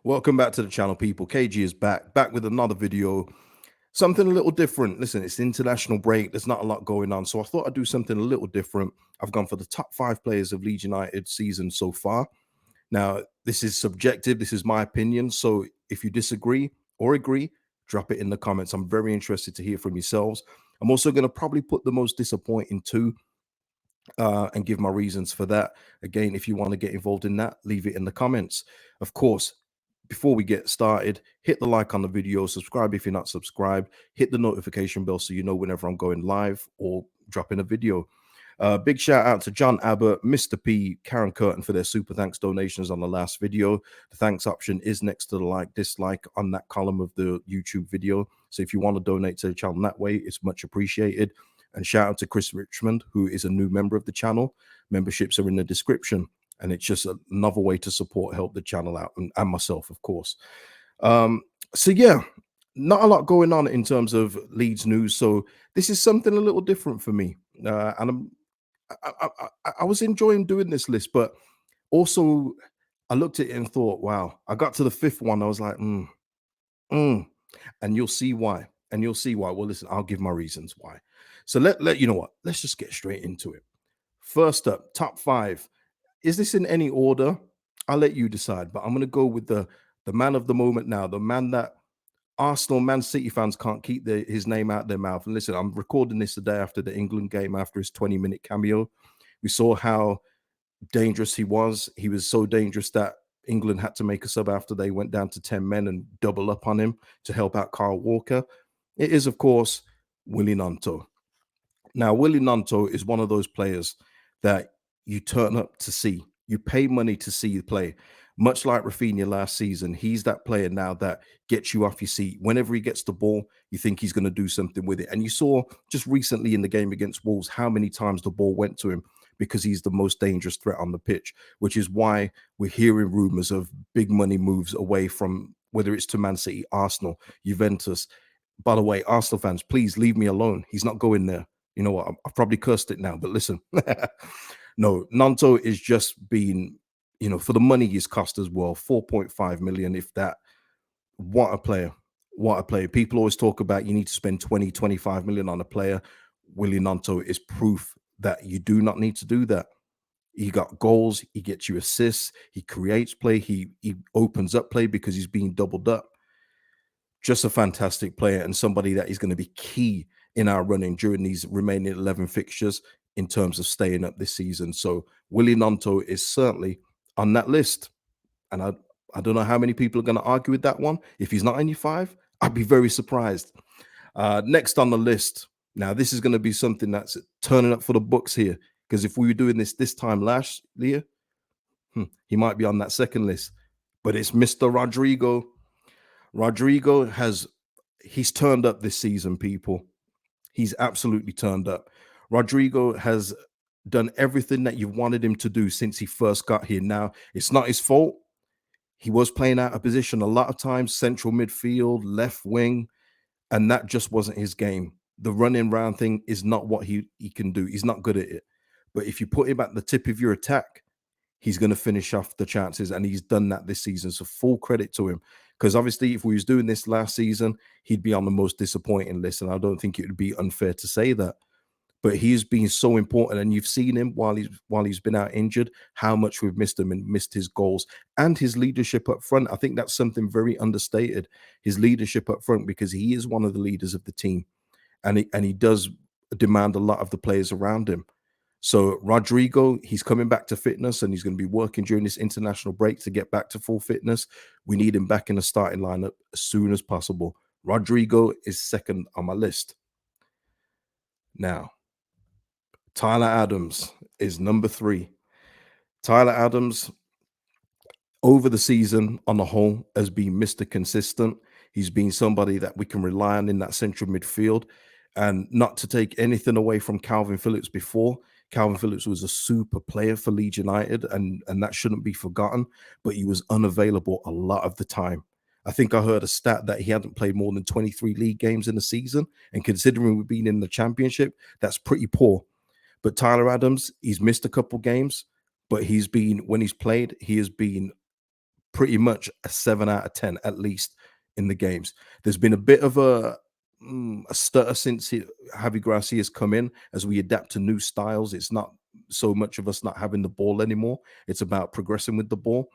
Welcome back to the channel, people. KG is back with another video. Something a little different. Listen, it's international break. There's not a lot going on. So I thought I'd do something a little different. I've gone for the top 5 players of Leeds United season so far. Now, this is subjective. This is my opinion. So if you disagree or agree, drop it in the comments. I'm very interested to hear from yourselves. I'm also going to probably put the most disappointing 2 and give my reasons for that. Again, if you want to get involved in that, leave it in the comments. Of course, before we get started, hit the like on the video, subscribe if you're not subscribed, hit the notification bell so you know whenever I'm going live or dropping a video. Big shout out to John Abbott, Mr. P, Karen Curtin for their super thanks donations on the last video. The thanks option is next to the like, dislike on that column of the YouTube video. So if you want to donate to the channel that way, it's much appreciated. And shout out to Chris Richmond, who is a new member of the channel. Memberships are in the description. And it's just another way to help the channel out, and myself, of course. So yeah, not a lot going on in terms of Leeds news. So this is something a little different for me. And I was enjoying doing this list, but also I looked at it and thought, wow, I got to the 5th one. I was like, and you'll see why. And you'll see why. Well, listen, I'll give my reasons why. So let you know what, let's just get straight into it. First up, top 5. Is this in any order? I'll let you decide, but I'm going to go with the man of the moment now, the man that Arsenal, Man City fans can't keep his name out their mouth. And listen, I'm recording this the day after the England game, after his 20-minute cameo. We saw how dangerous he was. He was so dangerous that England had to make a sub after they went down to 10 men and double up on him to help out Kyle Walker. It is, of course, Willy Gnonto. Now, Willy Gnonto is one of those players that you turn up to see. You pay money to see you play. Much like Rafinha last season, he's that player now that gets you off your seat. Whenever he gets the ball, you think he's going to do something with it. And you saw just recently in the game against Wolves how many times the ball went to him because he's the most dangerous threat on the pitch, which is why we're hearing rumors of big money moves away from, whether it's to Man City, Arsenal, Juventus. By the way, Arsenal fans, please leave me alone. He's not going there. You know what? I've probably cursed it now, but listen. No, Gnonto is just being, for the money he's cost as well, 4.5 million, if that. What a player. What a player. People always talk about you need to spend 20, 25 million on a player. Willy Gnonto is proof that you do not need to do that. He got goals, he gets you assists, he creates play, he opens up play because he's being doubled up. Just a fantastic player and somebody that is going to be key in our running during these remaining 11 fixtures in terms of staying up this season. So Willy Gnonto is certainly on that list. And I don't know how many people are going to argue with that one. If he's not in your 5, I'd be very surprised. Next on the list. Now, this is going to be something that's turning up for the books here. Because if we were doing this time last year, he might be on that second list. But it's Mr. Rodrigo. Rodrigo he's turned up this season, people. He's absolutely turned up. Rodrigo has done everything that you wanted him to do since he first got here. Now, it's not his fault. He was playing out of position a lot of times, central midfield, left wing, and that just wasn't his game. The running round thing is not what he can do. He's not good at it. But if you put him at the tip of your attack, he's going to finish off the chances, and he's done that this season. So full credit to him. Because obviously, if we was doing this last season, he'd be on the most disappointing list, and I don't think it would be unfair to say that. But he's been so important, and you've seen him while he's been out injured, how much we've missed him and missed his goals and his leadership up front. I think that's something very understated, his leadership up front, because he is one of the leaders of the team, and he does demand a lot of the players around him. So Rodrigo, he's coming back to fitness, and he's going to be working during this international break to get back to full fitness. We need him back in the starting lineup as soon as possible. Rodrigo is second on my list. Now, Tyler Adams is number 3. Tyler Adams, over the season on the whole, has been Mr. Consistent. He's been somebody that we can rely on in that central midfield. And not to take anything away from Calvin Phillips before, Calvin Phillips was a super player for Leeds United, and that shouldn't be forgotten, but he was unavailable a lot of the time. I think I heard a stat that he hadn't played more than 23 league games in a season, and considering we've been in the championship, that's pretty poor. But Tyler Adams, he's missed a couple games, but when he's played, he has been pretty much a 7 out of 10 at least in the games. There's been a bit of a stutter since Javi Gracia has come in as we adapt to new styles. It's not so much of us not having the ball anymore. It's about progressing with the ball.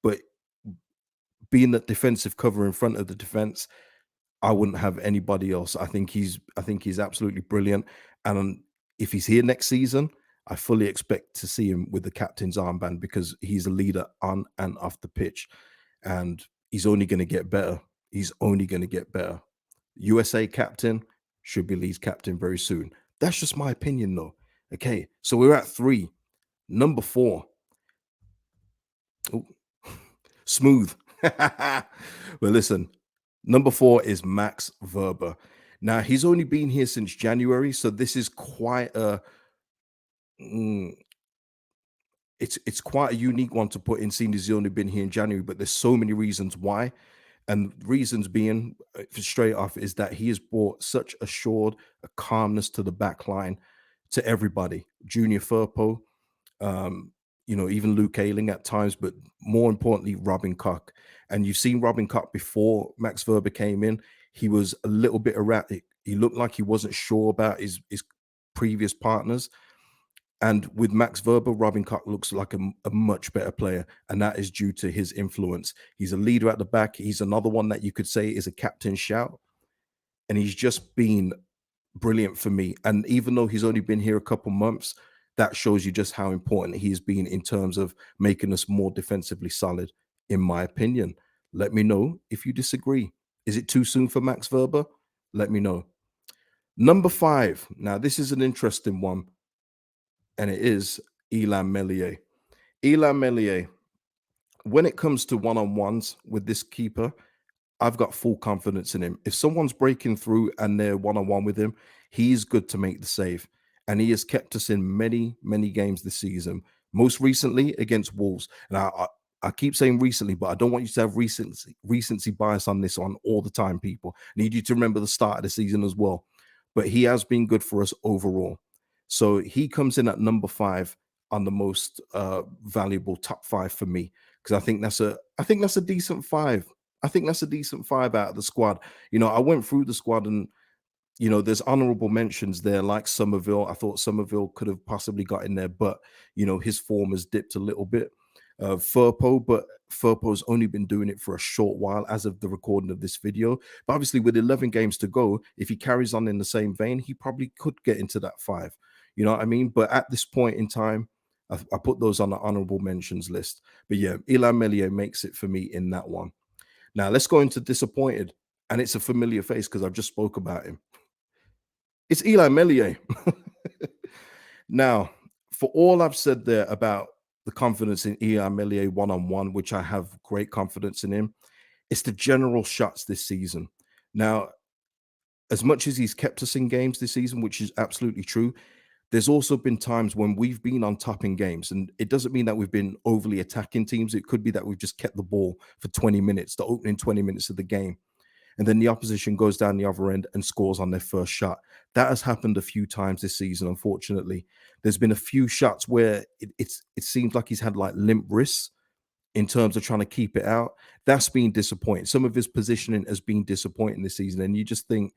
But being that defensive cover in front of the defense, I wouldn't have anybody else. I think he's absolutely brilliant. And if he's here next season, I fully expect to see him with the captain's armband because he's a leader on and off the pitch. And he's only going to get better. He's only going to get better. USA captain should be Leeds captain very soon. That's just my opinion, though. Okay, so we're at 3. Number 4. Oh, smooth. Well, listen, number 4 is Max Verba. Now, he's only been here since January, so this is quite a mm, it's quite a unique one to put in, seeing as he's only been here in January. But there's so many reasons why, and reasons being straight off is that he has brought such assured a calmness to the back line to everybody. Junior Firpo, even Luke Ayling at times, but more importantly, Robin Koch. And you've seen Robin Koch before Max Verber came in. He was a little bit erratic. He looked like he wasn't sure about his previous partners. And with Max Verber, Robin Koch looks like a much better player. And that is due to his influence. He's a leader at the back. He's another one that you could say is a captain shout. And he's just been brilliant for me. And even though he's only been here a couple months, that shows you just how important he's been in terms of making us more defensively solid, in my opinion. Let me know if you disagree. Is it too soon for Max Verber? Let me know. Number 5. Now, this is an interesting one, and it is Eli Melia. Eli Melia, when it comes to one-on-ones with this keeper, I've got full confidence in him. If someone's breaking through and they're one-on-one with him, he's good to make the save. And he has kept us in many, many games this season. Most recently against Wolves. And I keep saying recently, but I don't want you to have recency bias on this one all the time, people. I need you to remember the start of the season as well. But he has been good for us overall. So he comes in at number 5 on the most valuable top 5 for me, because I think that's a decent 5. I think that's a decent 5 out of the squad. I went through the squad and, there's honorable mentions there like Somerville. I thought Somerville could have possibly got in there, but, his form has dipped a little bit. Firpo, but Firpo's only been doing it for a short while as of the recording of this video. But obviously, with 11 games to go, if he carries on in the same vein, he probably could get into that 5. You know what I mean? But at this point in time, I put those on the honorable mentions list. But yeah, Eli Melia makes it for me in that one. Now let's go into disappointed, and it's a familiar face because I've just spoke about him. It's Eli Melia. Now, for all I've said there about the confidence in Eli Melia one-on-one, which I have great confidence in him, it's the general shots this season. Now, as much as he's kept us in games this season, which is absolutely true, there's also been times when we've been on top in games, and it doesn't mean that we've been overly attacking teams. It could be that we've just kept the ball for 20 minutes, the opening 20 minutes of the game, and then the opposition goes down the other end and scores on their first shot. That has happened a few times this season, unfortunately. There's been a few shots where it seems like he's had like limp wrists in terms of trying to keep it out. That's been disappointing. Some of his positioning has been disappointing this season, and you just think,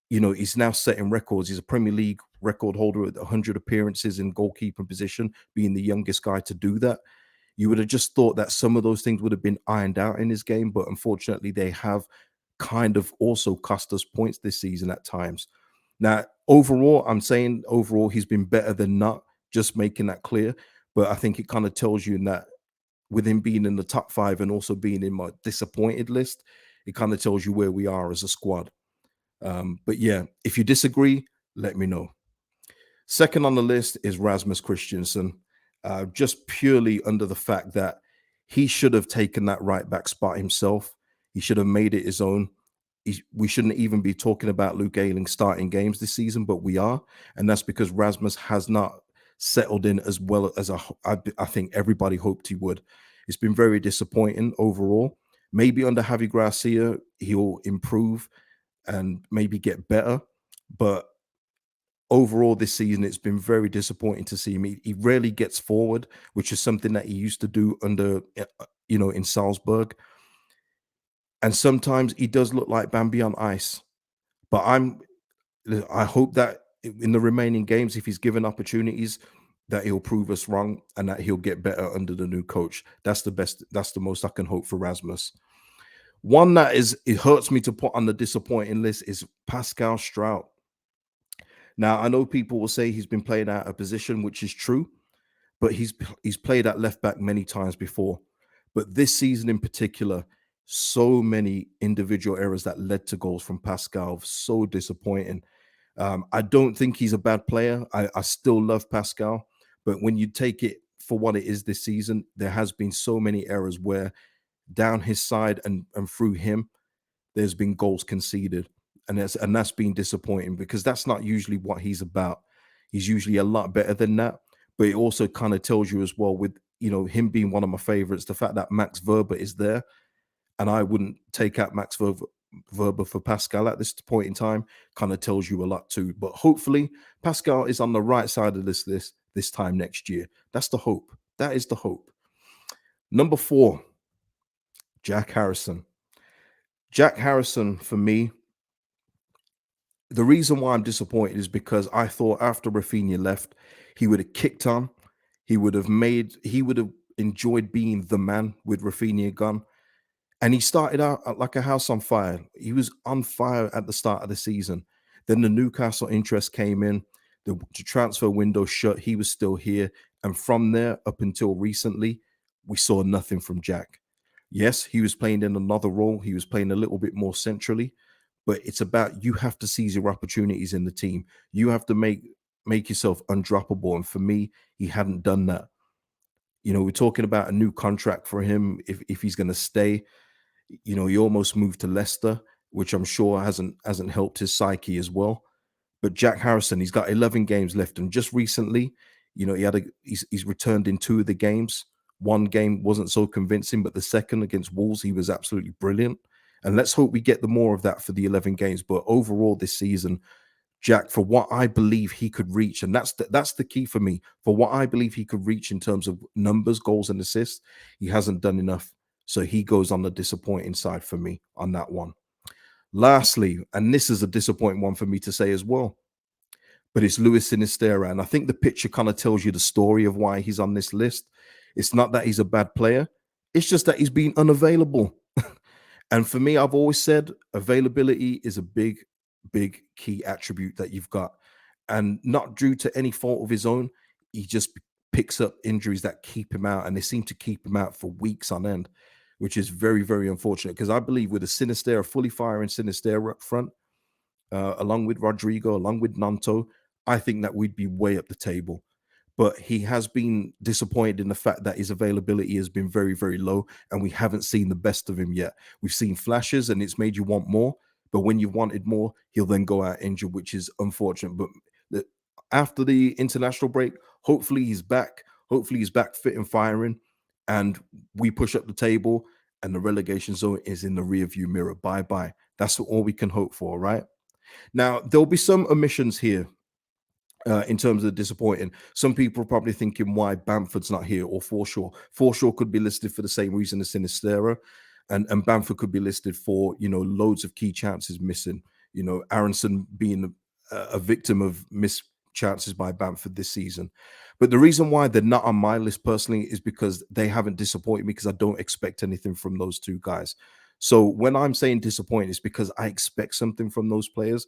he's now setting records. He's a Premier League record holder at 100 appearances in goalkeeping position, being the youngest guy to do that. You would have just thought that some of those things would have been ironed out in his game, but unfortunately, they have kind of also cost us points this season at times. Now, overall, I'm saying overall, he's been better than not, just making that clear. But I think it kind of tells you in that with him being in the top 5 and also being in my disappointed list, it kind of tells you where we are as a squad. But yeah, if you disagree, let me know. Second on the list is Rasmus Christensen, just purely under the fact that he should have taken that right back spot himself. He should have made it his own. We shouldn't even be talking about Luke Ayling starting games this season, but we are. And that's because Rasmus has not settled in as well as I think everybody hoped he would. It's been very disappointing overall. Maybe under Javi Gracia, he'll improve and maybe get better. But overall this season, it's been very disappointing to see him. He rarely gets forward, which is something that he used to do under, in Salzburg. And sometimes he does look like Bambi on ice. But I hope that in the remaining games, if he's given opportunities, that he'll prove us wrong and that he'll get better under the new coach. That's the best. That's the most I can hope for Rasmus. One that it hurts me to put on the disappointing list is Pascal Stroud. Now, I know people will say he's been playing out of position, which is true, but he's played at left back many times before. But this season in particular, so many individual errors that led to goals from Pascal, so disappointing. I don't think he's a bad player. I still love Pascal, but when you take it for what it is this season, there has been so many errors where down his side and through him, there's been goals conceded, and that's been disappointing because that's not usually what he's about. He's usually a lot better than that. But it also kind of tells you as well, with him being one of my favorites, the fact that Max Verba is there, and I wouldn't take out Verba for Pascal at this point in time, kind of tells you a lot too. But hopefully, Pascal is on the right side of this list this time next year. That's the hope. That is the hope. Number 4, Jack Harrison. Jack Harrison, for me, the reason why I'm disappointed is because I thought after Rafinha left, he would have kicked on. He would have enjoyed being the man with Rafinha gone. And he started out like a house on fire. He was on fire at the start of the season. Then the Newcastle interest came in, the transfer window shut. He was still here. And from there up until recently, we saw nothing from Jack. Yes, he was playing in another role. He was playing a little bit more centrally, but it's about you have to seize your opportunities in the team. You have to make yourself undroppable. And for me, he hadn't done that. We're talking about a new contract for him if he's going to stay. He almost moved to Leicester, which I'm sure hasn't helped his psyche as well. But Jack Harrison, he's got 11 games left, and just recently, he's returned in 2 of the games. One game wasn't so convincing, but the second against Wolves, he was absolutely brilliant. And let's hope we get the more of that for the 11 games. But overall, this season, Jack, for what I believe he could reach, and that's the key for me, for what I believe he could reach in terms of numbers, goals, and assists, he hasn't done enough. So he goes on the disappointing side for me on that one. Lastly, and this is a disappointing one for me to say as well, but it's Luis Sinistera. And I think the picture kind of tells you the story of why he's on this list. It's not that he's a bad player. It's just that he's been unavailable. And for me, I've always said availability is a big, big key attribute that you've got. And not due to any fault of his own, he just picks up injuries that keep him out. And they seem to keep him out for weeks on end, which is very, very unfortunate. Because I believe with a Sinistera, fully firing Sinistera up front, along with Rodrigo, along with GNONTO, I think that we'd be way up the table. But he has been disappointed in the fact that his availability has been very, very low, and we haven't seen the best of him yet. We've seen flashes, and it's made you want more. But when you wanted more, he'll then go out injured, which is unfortunate. But after the international break, hopefully he's back. Hopefully he's back fit and firing, and we push up the table, and the relegation zone is in the rearview mirror. Bye-bye. That's all we can hope for, right? Now, there'll be some omissions here in terms of disappointing. Some people are probably thinking why Bamford's not here or Forshaw. Forshaw could be listed for the same reason as Sinistera, and Bamford could be listed for, loads of key chances missing. Aronson being a victim of missed chances by Bamford this season. But the reason why they're not on my list personally is because they haven't disappointed me, because I don't expect anything from those 2 guys. So when I'm saying disappointed, it's because I expect something from those players.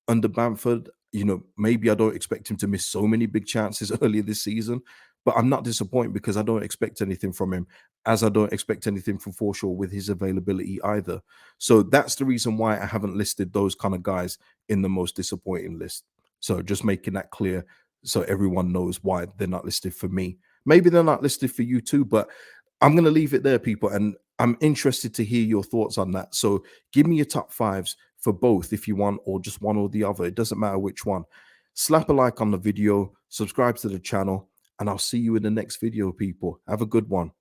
Under Bamford, maybe I don't expect him to miss so many big chances earlier this season, but I'm not disappointed because I don't expect anything from him, as I don't expect anything from Forshaw with his availability either. So that's the reason why I haven't listed those kind of guys in the most disappointing list. So just making that clear so everyone knows why they're not listed for me. Maybe they're not listed for you too, but I'm going to leave it there, people. And I'm interested to hear your thoughts on that. So give me your top 5s for both if you want, or just one or the other. It doesn't matter which one. Slap a like on the video, subscribe to the channel, and I'll see you in the next video, people. Have a good one.